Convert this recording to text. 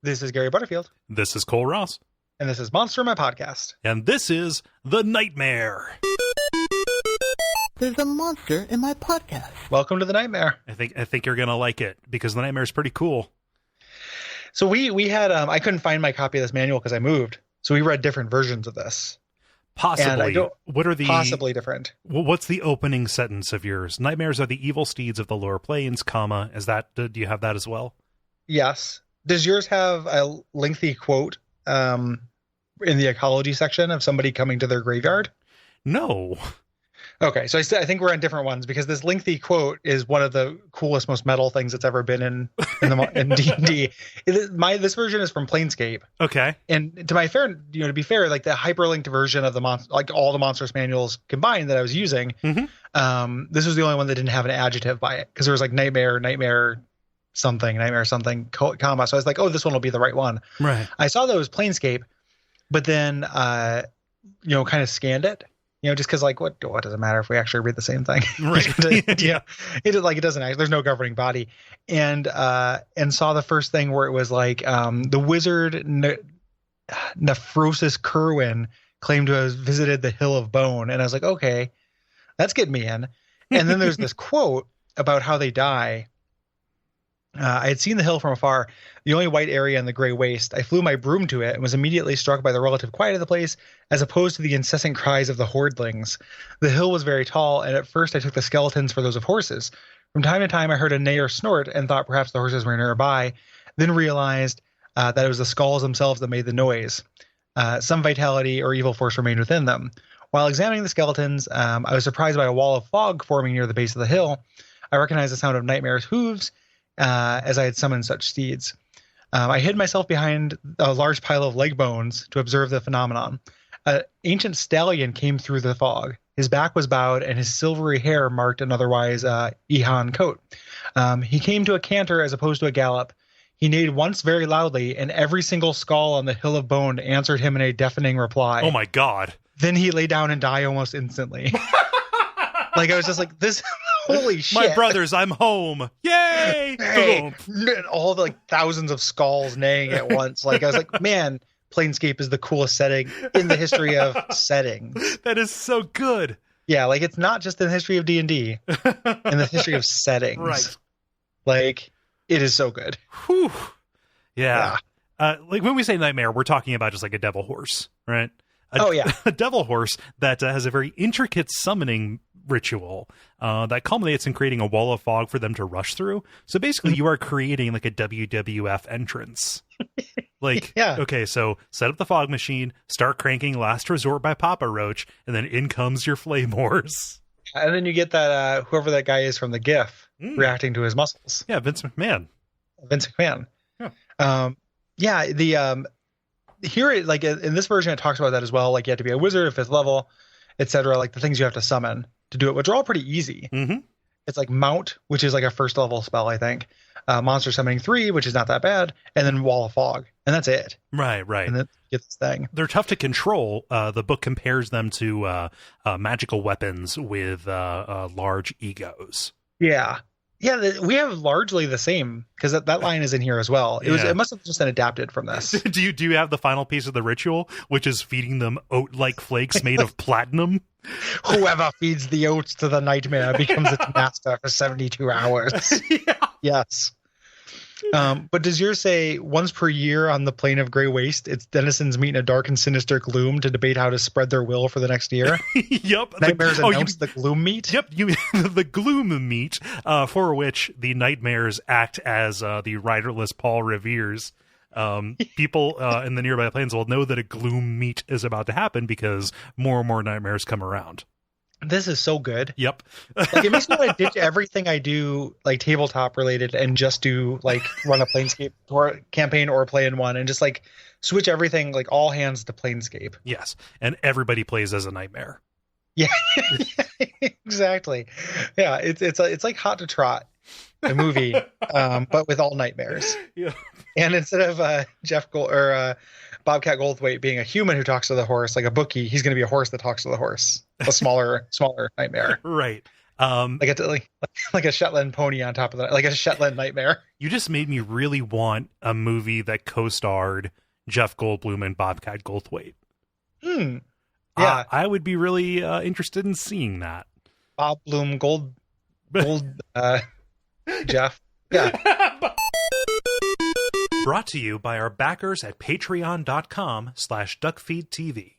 This is Gary Butterfield. This is Cole Ross. And this is Monster, my podcast. And this is The Nightmare. There's a monster in my podcast. Welcome to The Nightmare. I think you're going to like it because The Nightmare is pretty cool. So we had, I couldn't find my copy of this manual because I moved. So we read different versions of this. Possibly. What are the possibly different? What's the opening sentence of yours? Nightmares are the evil steeds of the lower plains, comma. Is that, do you have that as well? Yes. Does yours have a lengthy quote in the ecology section of somebody coming to their graveyard? No. Okay, so I think we're on different ones because this lengthy quote is one of the coolest, most metal things that's ever been in D&D. This version is from Planescape. Okay, and to be fair, like the hyperlinked version of the like all the Monstrous manuals combined that I was using, this was the only one that didn't have an adjective by it because there was like nightmare something, comma. So I was like, oh, this one will be the right one. Right. I saw that it was Planescape, but then kind of scanned it. Just because, like, what does it matter if we actually read the same thing? Right. It doesn't actually. There's no governing body, and saw the first thing where it was like the wizard Nephrosis Kerwin claimed to have visited the Hill of Bone, and I was like, okay, that's getting me in. And then there's this quote about how they die. I had seen the hill from afar, the only white area in the gray waste. I flew my broom to it and was immediately struck by the relative quiet of the place, as opposed to the incessant cries of the hordelings. The hill was very tall, and at first I took the skeletons for those of horses. From time to time I heard a neigh or snort and thought perhaps the horses were nearby, then realized that it was the skulls themselves that made the noise. Some vitality or evil force remained within them. While examining the skeletons, I was surprised by a wall of fog forming near the base of the hill. I recognized the sound of Nightmare's hooves, as I had summoned such steeds. I hid myself behind a large pile of leg bones to observe the phenomenon. An ancient stallion came through the fog. His back was bowed, and his silvery hair marked an otherwise Ihan coat. He came to a canter as opposed to a gallop. He neighed once very loudly, and every single skull on the Hill of Bone answered him in a deafening reply. Oh, my God. Then he lay down and died almost instantly. Like, I was just like, this... Holy shit. My brothers, I'm home. Yay! Hey, all the thousands of skulls neighing at once. Like, I was like, man, Planescape is the coolest setting in the history of settings. That is so good. Yeah, like it's not just in the history of D&D, in the history of settings. Right. Like, it is so good. Whew. Yeah. Like when we say nightmare, we're talking about just like a devil horse, right? A devil horse that has a very intricate summoning ritual that culminates in creating a wall of fog for them to rush through. So basically you are creating like a WWF entrance. Like, okay, so set up the fog machine, start cranking Last Resort by Papa Roach, and then in comes your flame horse. And then you get that whoever that guy is from the GIF reacting to his muscles. Yeah, Vince McMahon. Yeah. Here, like in this version, it talks about that as well. Like you have to be a wizard at 5th level, etc. Like the things you have to summon to do it, which are all pretty easy. It's like Mount, which is like a 1st level spell, I think. Monster Summoning 3, which is not that bad, and then Wall of Fog, and that's it. Right. And then you get this thing. They're tough to control. The book compares them to magical weapons with large egos. Yeah. We have largely the same because that line is in here as well. It must have just been adapted from this. Do you have the final piece of the ritual, which is feeding them oat-like flakes made of platinum? Whoever feeds the oats to the nightmare becomes its master for 72 hours. Yeah. Yes. But does yours say once per year on the plane of Grey Waste, its denizens meet in a dark and sinister gloom to debate how to spread their will for the next year? Yep. Nightmares announce the gloom meet? Yep. The gloom meet, for which the nightmares act as the riderless Paul Revere's. People in the nearby plains will know that a gloom meet is about to happen because more and more nightmares come around. This is so good. Yep. Like it makes me want to ditch everything I do like tabletop related and just do like run a Planescape campaign or play in one and just like switch everything like all hands to Planescape. Yes. And everybody plays as a nightmare. Yeah. Exactly. Yeah, it's like Hot to Trot, the movie, but with all nightmares. Yeah. And instead of Bobcat Goldthwait being a human who talks to the horse like a bookie, he's going to be a horse that talks to the horse. A smaller nightmare. Right. Like a Shetland pony on top of that, like a Shetland nightmare. You just made me really want a movie that co-starred Jeff Goldblum and Bobcat Goldthwait. Yeah, I would be really interested in seeing that. Bob Bloom, Gold, Jeff. Yeah. Brought to you by our backers at patreon.com/DuckFeed.tv.